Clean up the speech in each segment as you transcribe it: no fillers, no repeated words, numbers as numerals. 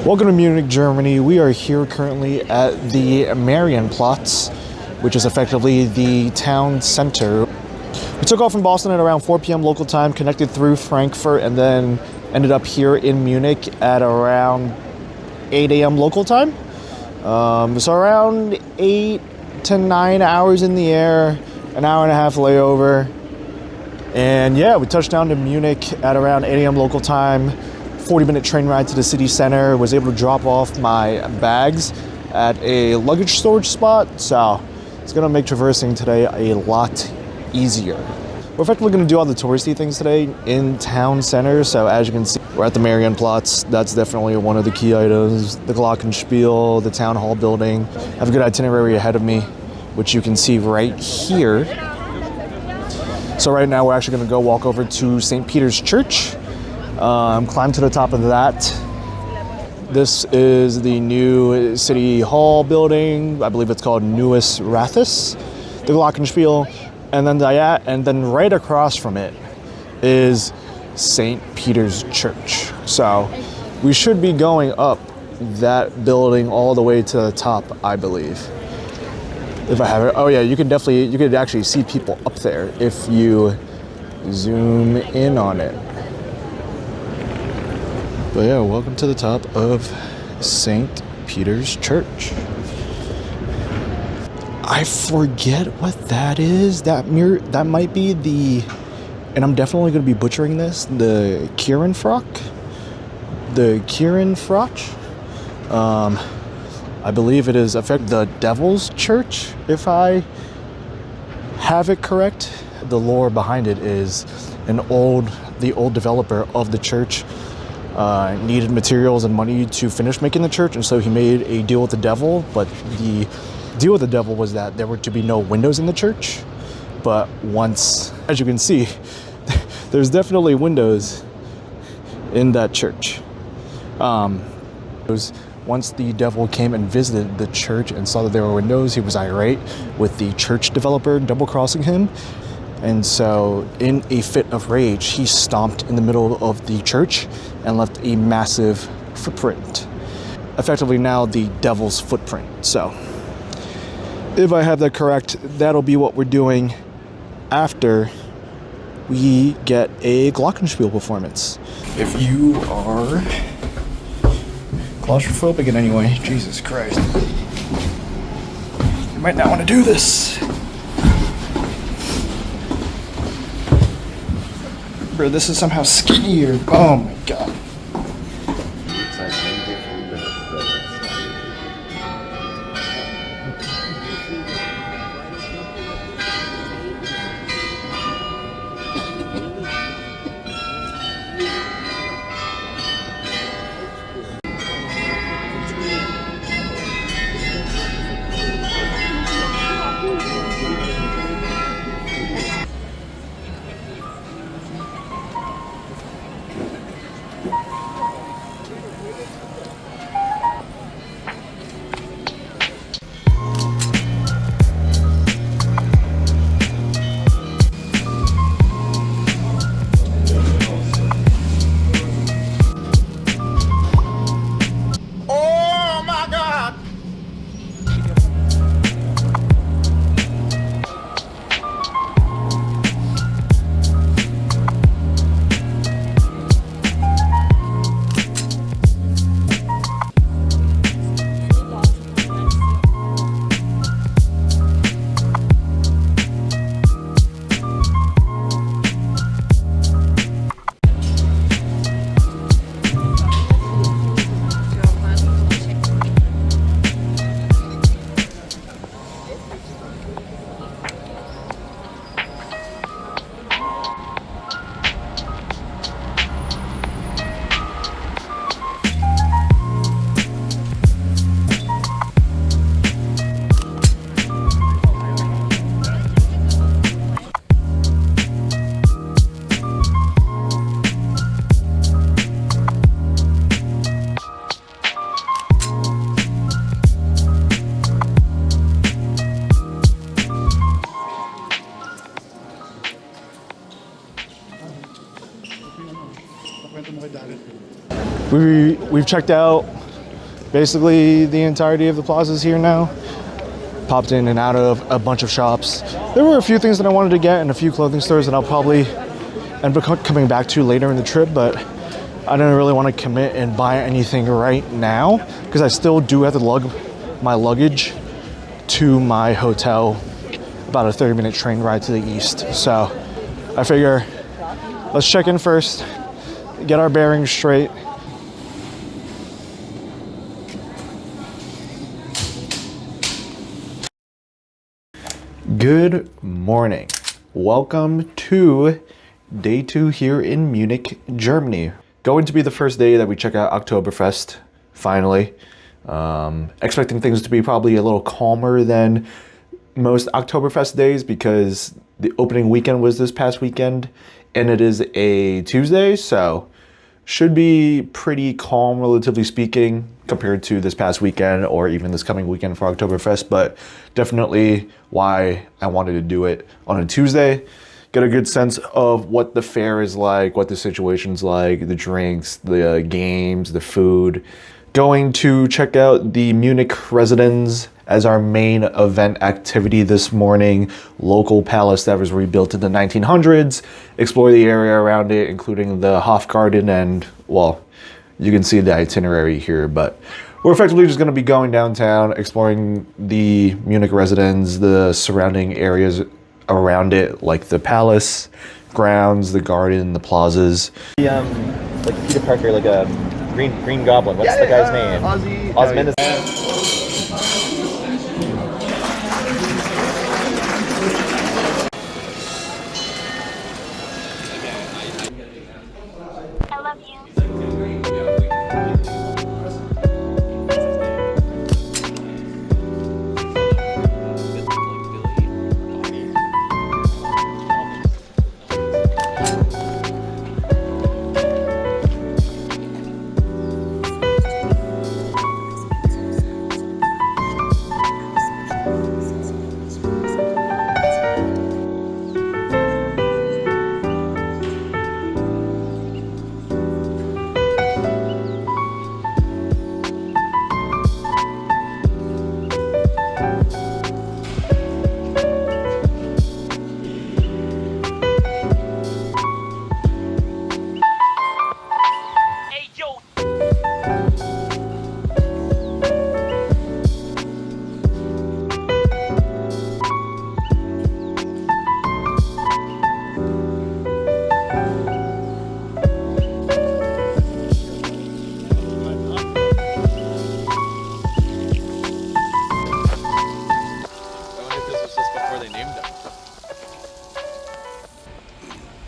Welcome to Munich, Germany. We are here currently at the Marienplatz, which is effectively the town center. We took off from Boston at around 4 p.m. local time, connected through Frankfurt, and then ended up here in Munich at around 8 a.m. local time. So around 8 to 9 hours in the air, an hour and a half layover. And yeah, we touched down to Munich at around 8 a.m. local time. 40-minute train ride to the city center. Was able to drop off my bags at a luggage storage spot, so it's gonna make traversing today a lot easier. We're effectively gonna do all the touristy things today in town center. So as you can see, we're at the Marienplatz. That's definitely one of the key items. The Glockenspiel, the town hall building. I have a good itinerary ahead of me, which you can see right here. So right now we're actually gonna go walk over to St. Peter's Church. Climb to the top of that. This is the new City Hall building. I believe it's called Neues Rathaus, the Glockenspiel. And then right across from it is St. Peter's Church. So we should be going up that building all the way to the top, I believe. If I have it. Oh yeah, you could actually see people up there if you zoom in on it. But yeah, welcome to the top of St. Peter's Church. I forget what that is. That might be the, and I'm definitely going to be butchering this, the Kierenfrock? The Kierenfroch? I believe it is the Devil's Church, if I have it correct. The lore behind it is the old developer of the church needed materials and money to finish making the church, and so he made a deal with the devil. But the deal with the devil was that there were to be no windows in the church. But once, as you can see, there's definitely windows in that church. Once the devil came and visited the church and saw that there were windows, he was irate with the church developer double-crossing him. And so, in a fit of rage, he stomped in the middle of the church and left a massive footprint. Effectively now the devil's footprint. So, if I have that correct, that'll be what we're doing after we get a Glockenspiel performance. If you are claustrophobic in any way, Jesus Christ, you might not want to do this. Bro, this is somehow skinnier. Oh my god. We've checked out basically the entirety of the plaza is here now. Popped in and out of a bunch of shops. There were a few things that I wanted to get and a few clothing stores that I'll probably end up coming back to later in the trip, but I didn't really want to commit and buy anything right now because I still do have to lug my luggage to my hotel, about a 30-minute train ride to the east. So I figure let's check in first, get our bearings straight. Good morning. Welcome to day 2 here in Munich, Germany. Going to be the first day that we check out Oktoberfest, finally. Expecting things to be probably a little calmer than most Oktoberfest days because the opening weekend was this past weekend and it is a Tuesday, so should be pretty calm, relatively speaking, compared to this past weekend or even this coming weekend for Oktoberfest, but definitely why I wanted to do it on a Tuesday. Get a good sense of what the fair is like, what the situation's like, the drinks, the games, the food. Going to check out the Munich Residenz as our main event activity this morning. Local palace that was rebuilt in the 1900s. Explore the area around it, including the Hofgarten and, well, you can see the itinerary here, but we're effectively just going to be going downtown, exploring the Munich Residenz, the surrounding areas around it, like the palace, grounds, the garden, the plazas. Like Peter Parker, like a green goblin. What's the guy's name? Osmond. I love you.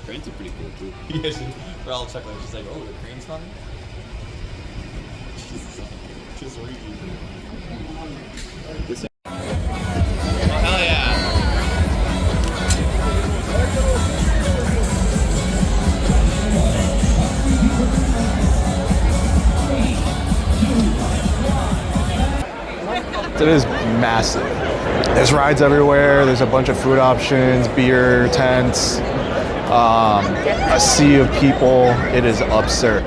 Cranes are pretty cool too. Yes, we're all chuckling. She's like, "Oh, the crane's coming." Just read. Hell yeah! It is massive. There's rides everywhere. There's a bunch of food options, beer, tents, a sea of people. It is absurd.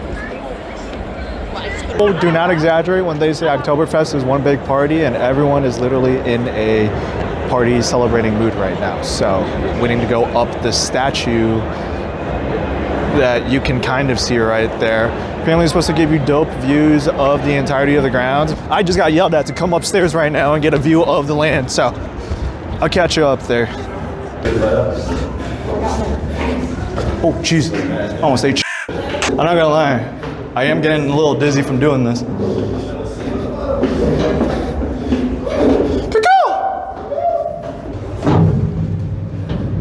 People do not exaggerate when they say Oktoberfest is one big party, and everyone is literally in a party celebrating mood right now. So we need to go up the statue that you can kind of see right there. Apparently it's supposed to give you dope views of the entirety of the grounds. I just got yelled at to come upstairs right now and get a view of the land, so I'll catch you up there. Oh, jeez. I almost ate shit. I'm not gonna lie. I am getting a little dizzy from doing this.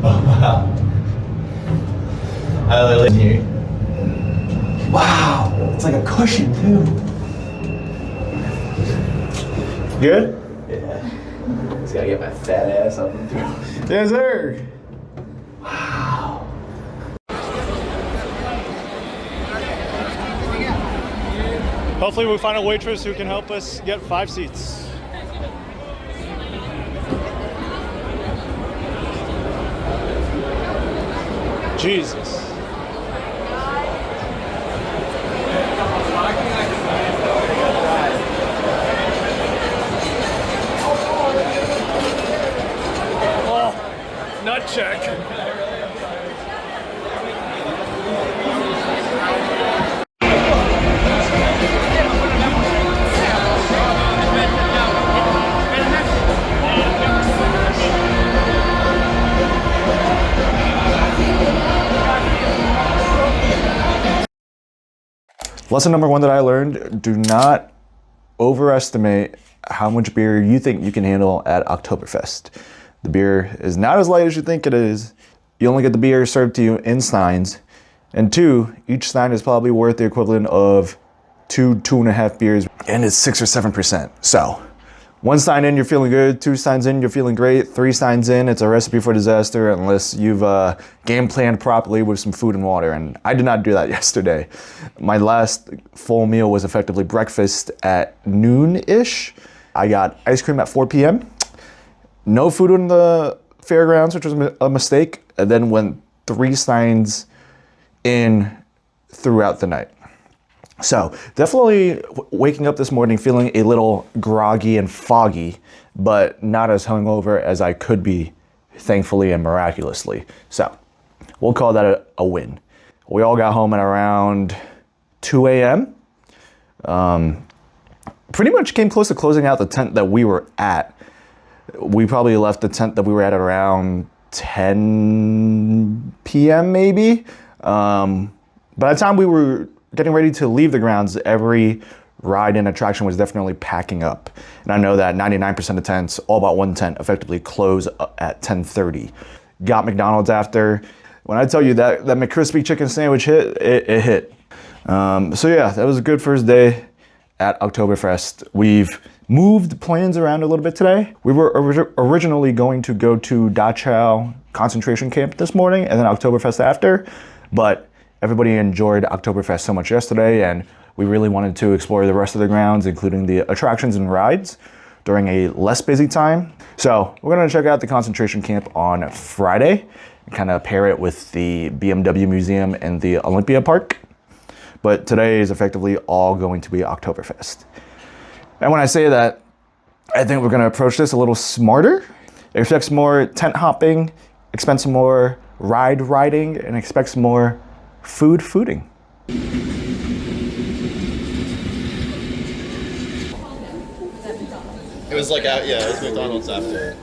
Oh, wow. Here. Wow, it's like a cushion too. Good? Yeah. Just gotta get my fat ass up and through. Yes, sir. Wow. Hopefully we find a waitress who can help us get 5 seats. Jesus. Lesson number one that I learned, do not overestimate how much beer you think you can handle at Oktoberfest. The beer is not as light as you think it is. You only get the beer served to you in steins. And two, each stein is probably worth the equivalent of 2.5 beers, and it's 6 or 7%. So, 1 stein in, you're feeling good. 2 steins in, you're feeling great. 3 steins in, it's a recipe for disaster unless you've game planned properly with some food and water. And I did not do that yesterday. My last full meal was effectively breakfast at noon-ish. I got ice cream at 4 p.m. No food in the fairgrounds, which was a mistake. And then went 3 steins in throughout the night. So definitely waking up this morning feeling a little groggy and foggy, but not as hungover as I could be, thankfully and miraculously. So we'll call that a win. We all got home at around 2 a.m. Pretty much came close to closing out the tent that we were at. We probably left the tent that we were at around 10 p.m. maybe. By the time we were getting ready to leave the grounds, every ride and attraction was definitely packing up. And I know that 99% of tents, all but one tent, effectively close at 10:30. Got McDonald's after. When I tell you that McCrispy chicken sandwich hit, it hit. So yeah, that was a good first day at Oktoberfest. We've moved plans around a little bit today. We were originally going to go to Dachau concentration camp this morning and then Oktoberfest after, but everybody enjoyed Oktoberfest so much yesterday, and we really wanted to explore the rest of the grounds, including the attractions and rides, during a less busy time. So we're gonna check out the concentration camp on Friday and kind of pair it with the BMW Museum and the Olympia Park. But today is effectively all going to be Oktoberfest. And when I say that, I think we're gonna approach this a little smarter. Expect some more tent hopping, expect some more riding, and expect some more fooding. It was like, yeah, it was McDonald's after.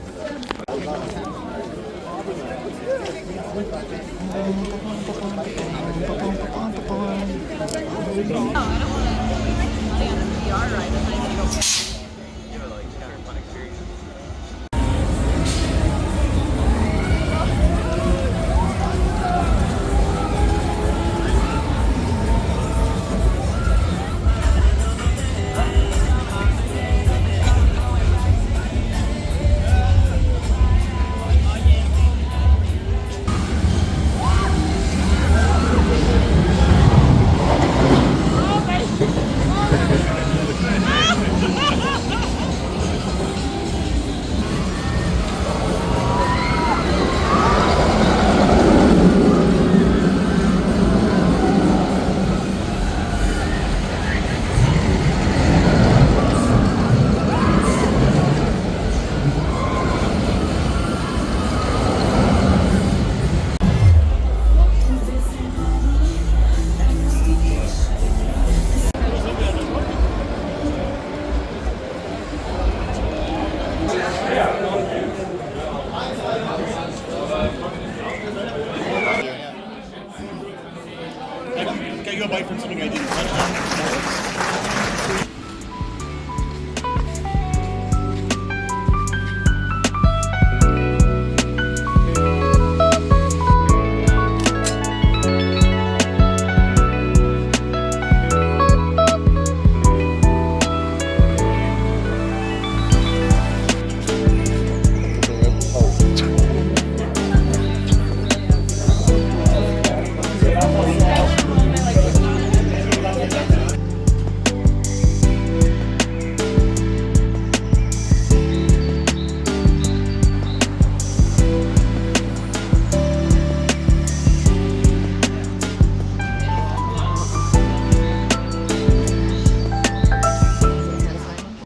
Can I go bite from something I didn't touch?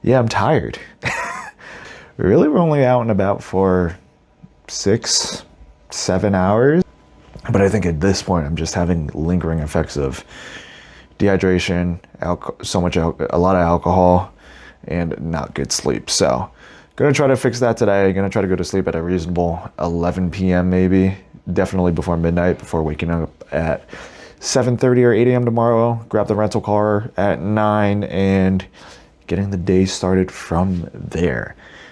Yeah, I'm tired. Really, we're only out and about for 6, 7 hours. But I think at this point, I'm just having lingering effects of dehydration, a lot of alcohol, and not good sleep. So gonna try to fix that today. Gonna try to go to sleep at a reasonable 11 p.m. maybe, definitely before midnight, before waking up at 7:30 or 8 a.m. tomorrow. Grab the rental car at 9 and getting the day started from there.